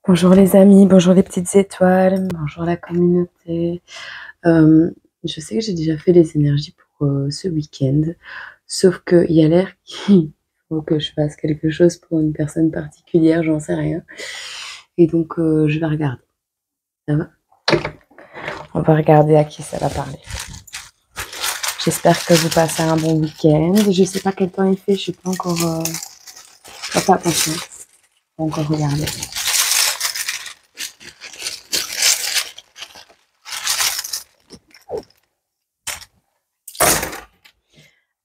Bonjour les amis, bonjour les petites étoiles, bonjour la communauté. Je sais que j'ai déjà fait les énergies pour ce week-end, sauf qu'il y a l'air qu'il faut que je fasse quelque chose pour une personne particulière, j'en sais rien. Et donc je vais regarder. Ça va? On va regarder à qui ça va parler. J'espère que vous passez un bon week-end. Je sais pas quel temps il fait, je suis pas encore... Pas fait attention, pas encore regarder.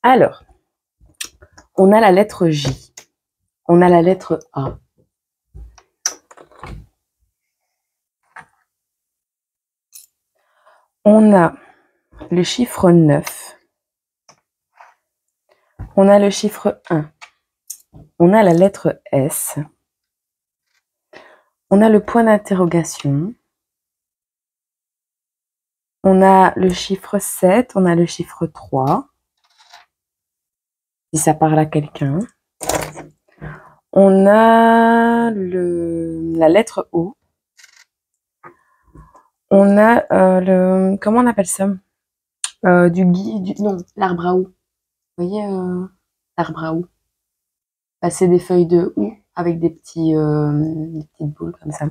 Alors, on a la lettre J, on a la lettre A. On a le chiffre 9. On a le chiffre 1. On a la lettre S. On a le point d'interrogation. On a le chiffre 7. On a le chiffre 3. Si ça parle à quelqu'un. On a la lettre O. On a comment on appelle ça? Non, l'arbre à OU. Vous voyez, l'arbre à OU. C'est des feuilles de OU avec des petites boules comme ça.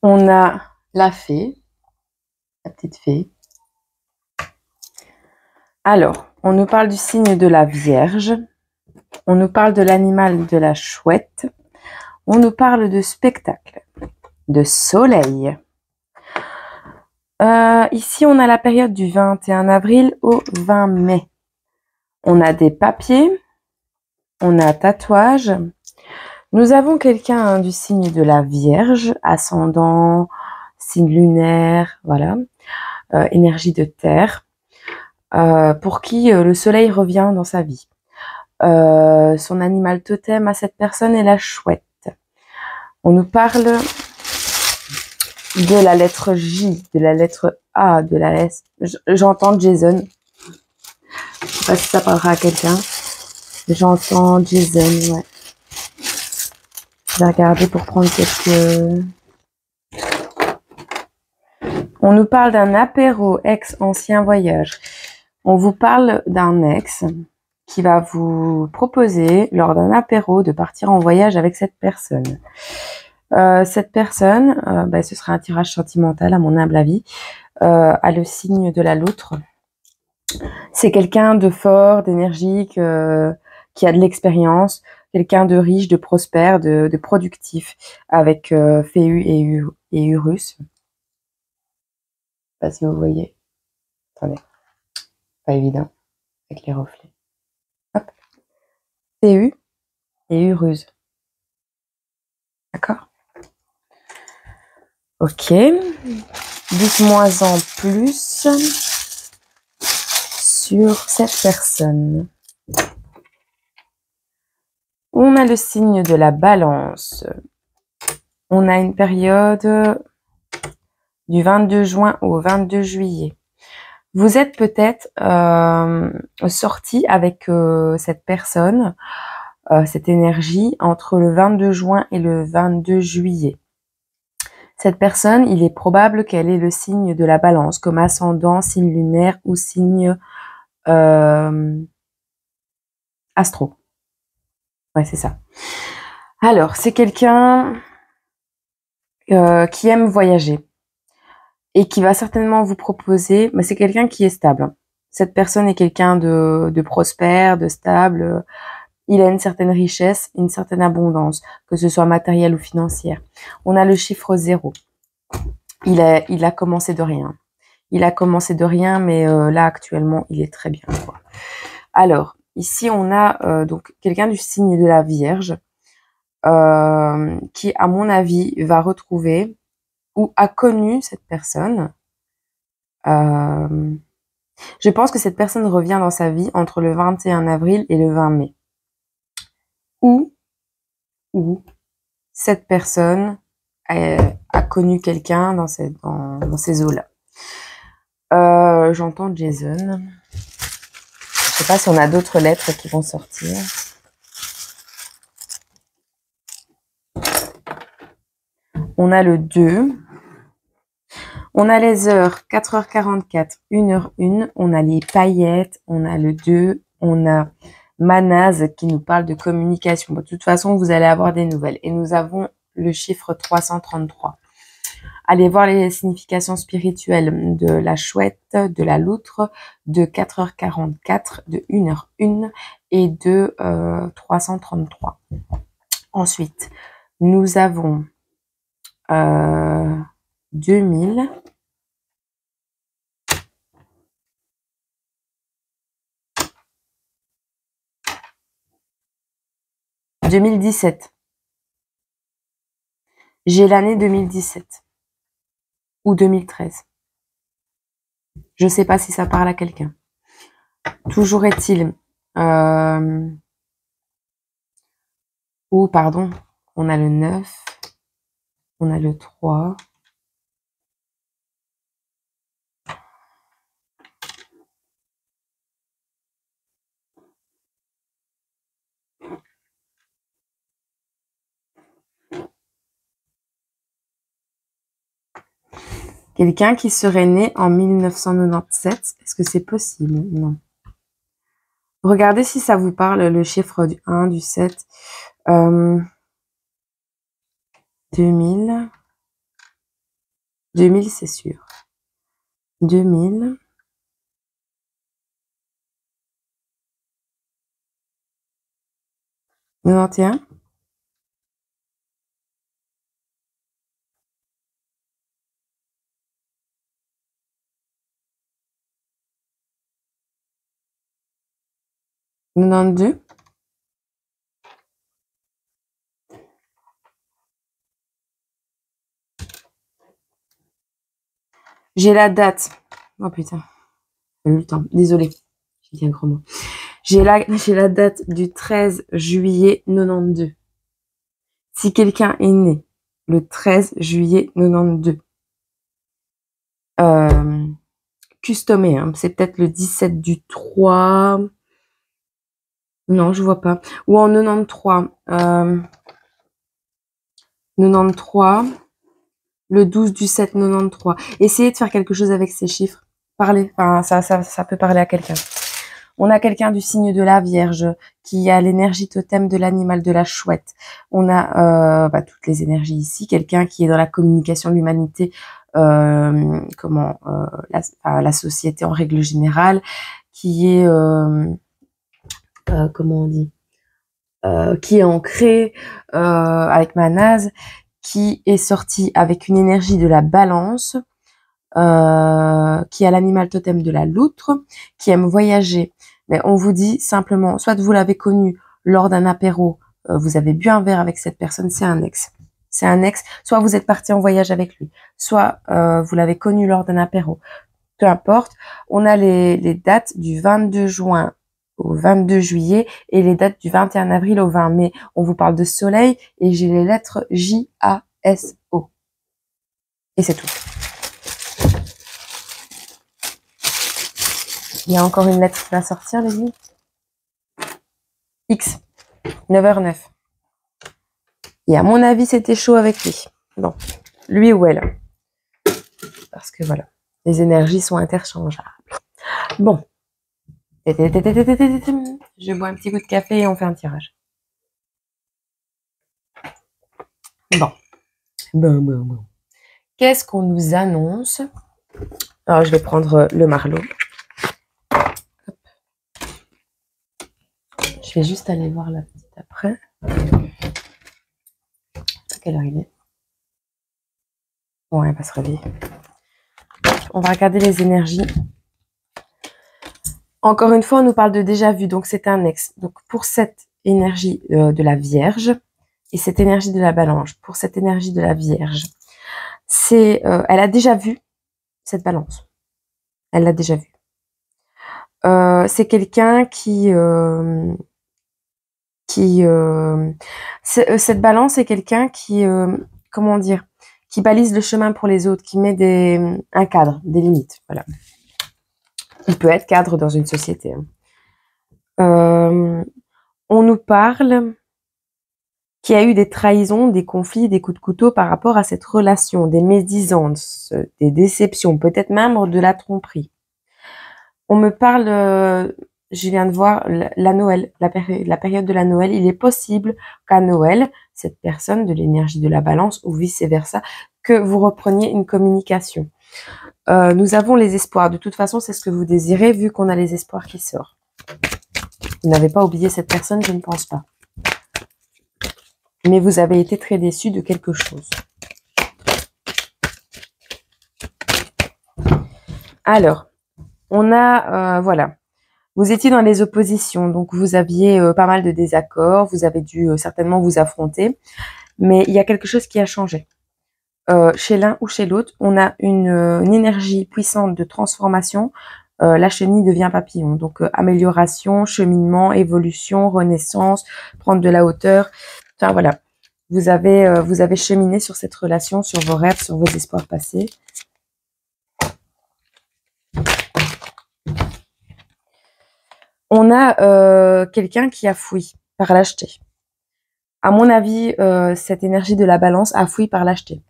On a la fée, la petite fée. Alors, on nous parle du signe de la Vierge. On nous parle de l'animal de la chouette. On nous parle de spectacle, de soleil. Ici, on a la période du 21 avril au 20 mai. On a des papiers. On a tatouage. Nous avons quelqu'un du signe de la Vierge, ascendant, signe lunaire, voilà, énergie de terre, pour qui le soleil revient dans sa vie. Son animal totem à cette personne est la chouette. On nous parle de la lettre J, de la lettre A, de la S. J'entends Jason. Je sais pas si ça parlera à quelqu'un. J'entends Jason, ouais. Je vais regarder pour prendre quelques... On nous parle d'un apéro ex-ancien voyage. On vous parle d'un ex qui va vous proposer, lors d'un apéro, de partir en voyage avec cette personne. Cette personne, ce sera un tirage sentimental à mon humble avis, a le signe de la loutre. C'est quelqu'un de fort, d'énergique, qui a de l'expérience, quelqu'un de riche, de prospère, de productif, avec Phéu et Urus. Je sais pas si vous voyez. Attendez, pas évident avec les reflets. Hop. Phéu et Urus. D'accord? Ok. Dites-moi en plus sur cette personne. On a le signe de la Balance. On a une période du 22 juin au 22 juillet. Vous êtes peut-être sorti avec cette personne, cette énergie, entre le 22 juin et le 22 juillet. Cette personne, il est probable qu'elle ait le signe de la Balance, comme ascendant, signe lunaire ou signe astro. Ouais, c'est ça. Alors, c'est quelqu'un qui aime voyager et qui va certainement vous proposer, mais c'est quelqu'un qui est stable. Cette personne est quelqu'un de prospère, de stable. Il a une certaine richesse, une certaine abondance, que ce soit matérielle ou financière. On a le chiffre 0. Il a commencé de rien. Il a commencé de rien, mais là, actuellement, il est très bien, quoi. Alors, ici, on a donc quelqu'un du signe de la Vierge qui, à mon avis, va retrouver ou a connu cette personne. Je pense que cette personne revient dans sa vie entre le 21 avril et le 20 mai. Ou cette personne a connu quelqu'un dans ces eaux-là. J'entends Jason. Je sais pas si on a d'autres lettres qui vont sortir. On a le 2. On a les heures 4h44, 1h01. On a les paillettes. On a le 2. On a Manaz qui nous parle de communication. Bon, de toute façon, vous allez avoir des nouvelles. Et nous avons le chiffre 333. Allez voir les significations spirituelles de la chouette, de la loutre, de 4h44, de 1h01 et de 333. Ensuite, nous avons 2000. 2017. J'ai l'année 2017 ou 2013. Je ne sais pas si ça parle à quelqu'un. Toujours est-il... pardon, on a le 9, on a le 3. Quelqu'un qui serait né en 1997, est-ce que c'est possible? Non. Regardez si ça vous parle, le chiffre du 1, du 7. 2000. 2000, c'est sûr. 2000. 91. Deux. J'ai la date. Oh putain. J'ai eu le temps. Désolée. J'ai dit un gros mot. J'ai la date du 13 juillet 92. Si quelqu'un est né le 13 juillet 92, customé, hein, c'est peut-être le 17 du 3. Non, je vois pas. Ou en 93. 93. Le 12 du 7, 93. Essayez de faire quelque chose avec ces chiffres. Parlez. Enfin, ça peut parler à quelqu'un. On a quelqu'un du signe de la Vierge qui a l'énergie totem de l'animal de la chouette. On a toutes les énergies ici. Quelqu'un qui est dans la communication, l'humanité, la société en règle générale, qui est comment on dit, qui est ancré avec Manaz, qui est sorti avec une énergie de la balance, qui a l'animal totem de la loutre, qui aime voyager. Mais on vous dit simplement, soit vous l'avez connu lors d'un apéro, vous avez bu un verre avec cette personne, c'est un ex. C'est un ex. Soit vous êtes parti en voyage avec lui, soit vous l'avez connu lors d'un apéro. Peu importe. On a les dates du 22 juin au 22 juillet et les dates du 21 avril au 20 mai. On vous parle de soleil et j'ai les lettres J-A-S-O. Et c'est tout. Il y a encore une lettre qui va sortir, les amis. X. 9h09. Et à mon avis, c'était chaud avec lui. Bon, lui ou elle. Parce que voilà, les énergies sont interchangeables. Bon. Je bois un petit coup de café et on fait un tirage. Bon. Qu'est-ce qu'on nous annonce? Alors, je vais prendre le Marlot. Hop. Je vais juste aller voir la petite après. À quelle heure il est? Ouais, elle va se réveiller. On va regarder les énergies. Encore une fois, on nous parle de déjà vu, donc c'est un ex. Donc pour cette énergie de la Vierge et cette énergie de la Balance, pour cette énergie de la Vierge, c'est, elle a déjà vu cette Balance. Elle l'a déjà vu. C'est quelqu'un cette Balance est quelqu'un qui, comment dire, qui balise le chemin pour les autres, qui met un cadre, des limites. Voilà. Il peut être cadre dans une société. On nous parle qui a eu des trahisons, des conflits, des coups de couteau par rapport à cette relation, des médisances, des déceptions, peut-être même de la tromperie. On me parle, je viens de voir la Noël, la période de la Noël. Il est possible qu'à Noël, cette personne de l'énergie de la balance ou vice-versa, que vous repreniez une communication. Nous avons les espoirs. De toute façon, c'est ce que vous désirez vu qu'on a les espoirs qui sortent. Vous n'avez pas oublié cette personne, je ne pense pas. Mais vous avez été très déçu de quelque chose. Alors, on a, voilà, vous étiez dans les oppositions, donc vous aviez pas mal de désaccords, vous avez dû certainement vous affronter, mais il y a quelque chose qui a changé. Chez l'un ou chez l'autre, on a une énergie puissante de transformation. La chenille devient papillon, donc amélioration, cheminement, évolution, renaissance, prendre de la hauteur. Enfin voilà, vous avez cheminé sur cette relation, sur vos rêves, sur vos espoirs passés. On a quelqu'un qui a fui par lâcheté. À mon avis, cette énergie de la balance a fui par lâcheté.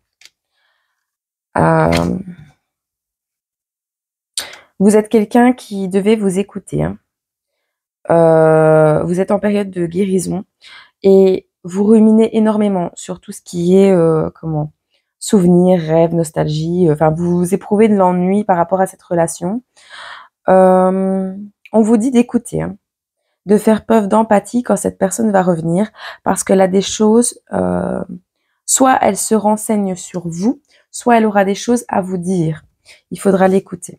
Vous êtes quelqu'un qui devait vous écouter. Hein. Vous êtes en période de guérison et vous ruminez énormément sur tout ce qui est souvenirs, rêves, nostalgie. Enfin, vous éprouvez de l'ennui par rapport à cette relation. On vous dit d'écouter, hein, de faire preuve d'empathie quand cette personne va revenir, parce qu'elle a des choses, soit elle se renseigne sur vous, soit elle aura des choses à vous dire. Il faudra l'écouter.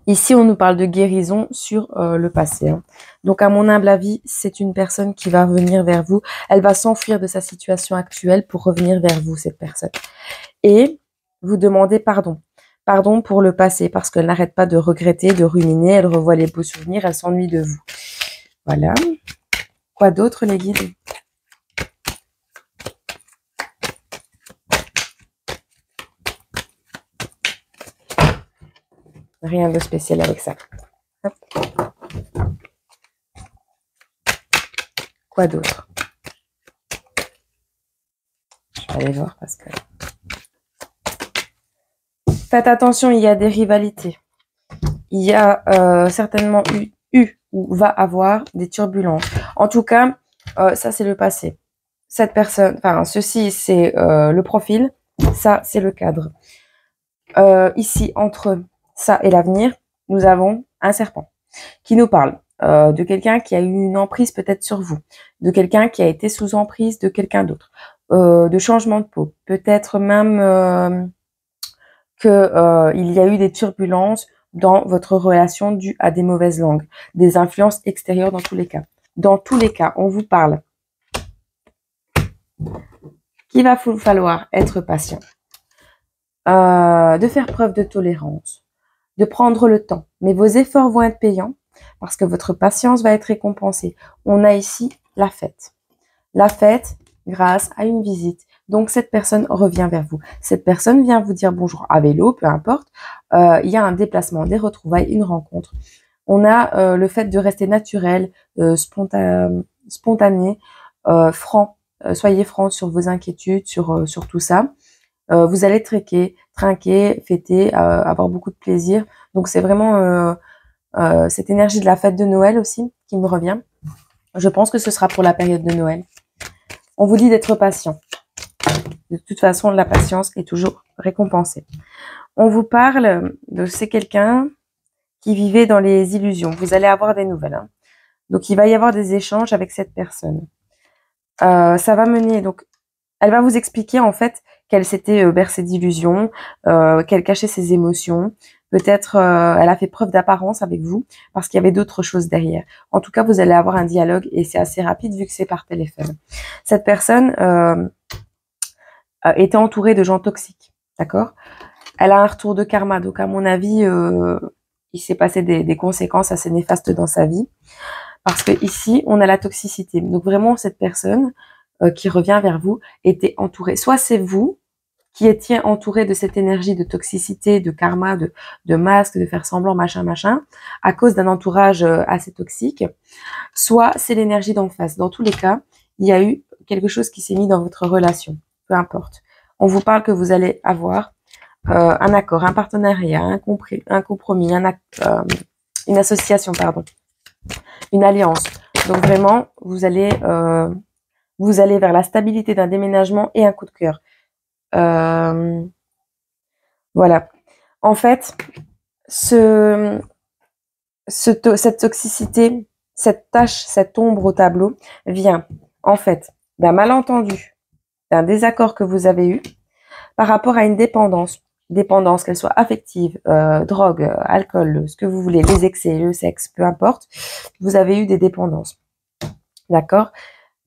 Ici, on nous parle de guérison sur le passé. Hein. Donc, à mon humble avis, c'est une personne qui va revenir vers vous. Elle va s'enfuir de sa situation actuelle pour revenir vers vous, cette personne. Et vous demandez pardon. Pardon pour le passé, parce qu'elle n'arrête pas de regretter, de ruminer. Elle revoit les beaux souvenirs, elle s'ennuie de vous. Voilà. Quoi d'autre, les guides? Rien de spécial avec ça. Hop. Quoi d'autre? Je vais aller voir parce que... Faites attention, il y a des rivalités. Il y a certainement eu ou va avoir des turbulences. En tout cas, ça c'est le passé. Cette personne, enfin ceci c'est le profil, ça c'est le cadre. Ici, entre ça et l'avenir, nous avons un serpent qui nous parle de quelqu'un qui a eu une emprise peut-être sur vous, de quelqu'un qui a été sous emprise de quelqu'un d'autre, de changement de peau, peut-être même il y a eu des turbulences dans votre relation due à des mauvaises langues, des influences extérieures dans tous les cas. Dans tous les cas, on vous parle qu'il va falloir être patient, de faire preuve de tolérance, de prendre le temps. Mais vos efforts vont être payants parce que votre patience va être récompensée. On a ici la fête. La fête grâce à une visite. Donc, cette personne revient vers vous. Cette personne vient vous dire bonjour à vélo, peu importe. Il y a un déplacement, des retrouvailles, une rencontre. On a le fait de rester naturel, spontané, franc. Soyez franc sur vos inquiétudes, sur tout ça. Vous allez trinquer, fêter, avoir beaucoup de plaisir. Donc, c'est vraiment cette énergie de la fête de Noël aussi qui me revient. Je pense que ce sera pour la période de Noël. On vous dit d'être patient. De toute façon, la patience est toujours récompensée. On vous parle de c'est quelqu'un qui vivait dans les illusions. Vous allez avoir des nouvelles. Hein. Donc, il va y avoir des échanges avec cette personne. Ça va mener, donc, elle va vous expliquer en fait qu'elle s'était bercée d'illusions, qu'elle cachait ses émotions. Peut-être elle a fait preuve d'apparence avec vous parce qu'il y avait d'autres choses derrière. En tout cas, vous allez avoir un dialogue et c'est assez rapide vu que c'est par téléphone. Cette personne était entourée de gens toxiques, d'accord? Elle a un retour de karma, donc à mon avis, il s'est passé des conséquences assez néfastes dans sa vie. Parce que ici, on a la toxicité. Donc vraiment, cette personne qui revient vers vous était entourée. Soit c'est vous qui étiez entouré de cette énergie de toxicité, de karma, de masque, de faire semblant, machin, à cause d'un entourage assez toxique. Soit c'est l'énergie d'en face. Dans tous les cas, il y a eu quelque chose qui s'est mis dans votre relation, peu importe. On vous parle que vous allez avoir un accord, un partenariat, un compromis, une association, pardon, une alliance. Donc vraiment, vous allez vers la stabilité d'un déménagement et un coup de cœur. Voilà. En fait, cette toxicité, cette tache, cette ombre au tableau vient en fait d'un malentendu, d'un désaccord que vous avez eu par rapport à une dépendance, qu'elle soit affective, drogue, alcool, ce que vous voulez, les excès, le sexe, peu importe, vous avez eu des dépendances. D'accord?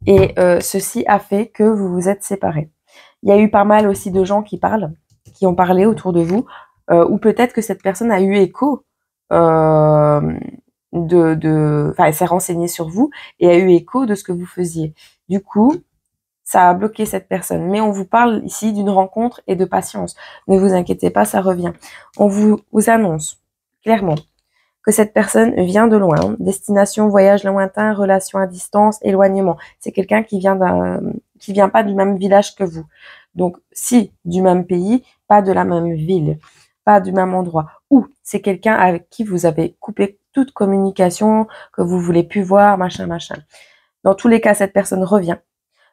Et ceci a fait que vous vous êtes séparés. Il y a eu pas mal aussi de gens qui ont parlé autour de vous, ou peut-être que cette personne a eu écho enfin, elle s'est renseignée sur vous et a eu écho de ce que vous faisiez. Du coup, ça a bloqué cette personne. Mais on vous parle ici d'une rencontre et de patience. Ne vous inquiétez pas, ça revient. On vous annonce clairement que cette personne vient de loin. Destination, voyage lointain, relation à distance, éloignement. C'est quelqu'un qui vient pas du même village que vous. Donc, si du même pays, pas de la même ville, pas du même endroit. Ou c'est quelqu'un avec qui vous avez coupé toute communication, que vous voulez plus voir, machin. Dans tous les cas, cette personne revient.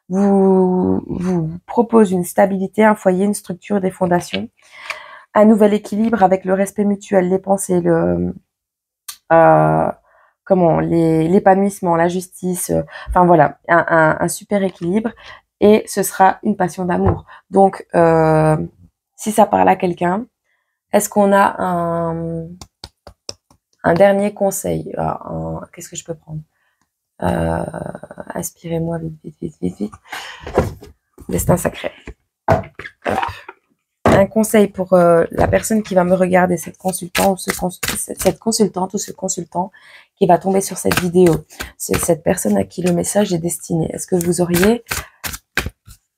Vous propose une stabilité, un foyer, une structure, des fondations, un nouvel équilibre avec le respect mutuel, les pensées, l'épanouissement, la justice, enfin voilà, un super équilibre, et ce sera une passion d'amour. Donc, si ça parle à quelqu'un, est-ce qu'on a un dernier conseil? Qu'est-ce que je peux prendre? Inspirez-moi vite. Destin sacré. Hop. Un conseil pour la personne qui va me regarder, cette consultante ou ce consultant qui va tomber sur cette vidéo. C'est cette personne à qui le message est destiné. Est-ce que vous auriez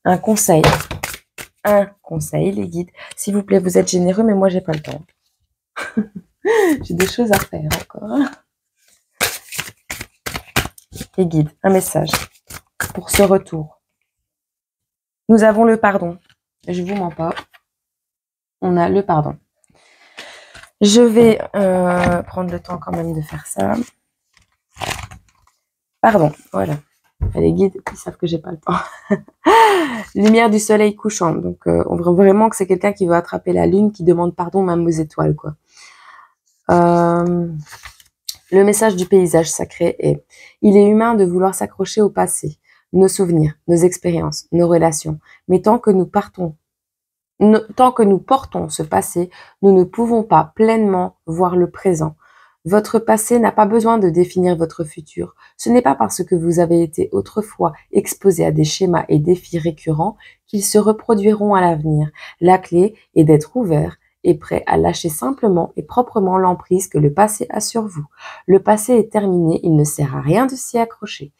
un conseil? Un conseil, les guides. S'il vous plaît, vous êtes généreux, mais moi, j'ai pas le temps. J'ai des choses à faire encore. Les guides, un message pour ce retour. Nous avons le pardon. Je vous mens pas. On a le pardon. Je vais prendre le temps quand même de faire ça. Pardon, voilà. Les guides, ils savent que j'ai pas le temps. Lumière du soleil couchant. Donc, on voit vraiment que c'est quelqu'un qui veut attraper la lune, qui demande pardon même aux étoiles, quoi. Le message du paysage sacré est: il est humain de vouloir s'accrocher au passé, nos souvenirs, nos expériences, nos relations. Mais tant que nous portons ce passé, nous ne pouvons pas pleinement voir le présent. Votre passé n'a pas besoin de définir votre futur. Ce n'est pas parce que vous avez été autrefois exposé à des schémas et défis récurrents qu'ils se reproduiront à l'avenir. La clé est d'être ouvert et prêt à lâcher simplement et proprement l'emprise que le passé a sur vous. Le passé est terminé, il ne sert à rien de s'y accrocher.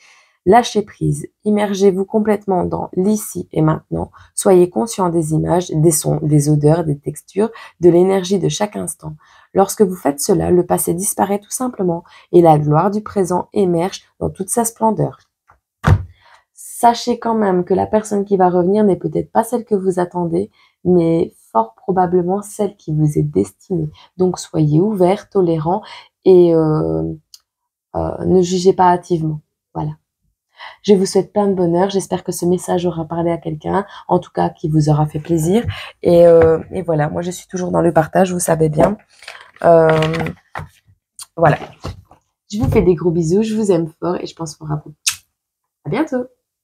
Lâchez prise, immergez-vous complètement dans l'ici et maintenant, soyez conscient des images, des sons, des odeurs, des textures, de l'énergie de chaque instant. Lorsque vous faites cela, le passé disparaît tout simplement et la gloire du présent émerge dans toute sa splendeur. Sachez quand même que la personne qui va revenir n'est peut-être pas celle que vous attendez, mais fort probablement celle qui vous est destinée. Donc soyez ouverts, tolérants et ne jugez pas hâtivement. Voilà. Je vous souhaite plein de bonheur. J'espère que ce message aura parlé à quelqu'un, en tout cas qui vous aura fait plaisir. Et voilà, moi je suis toujours dans le partage, vous savez bien. Voilà. Je vous fais des gros bisous, je vous aime fort et je pense fort à vous. À bientôt.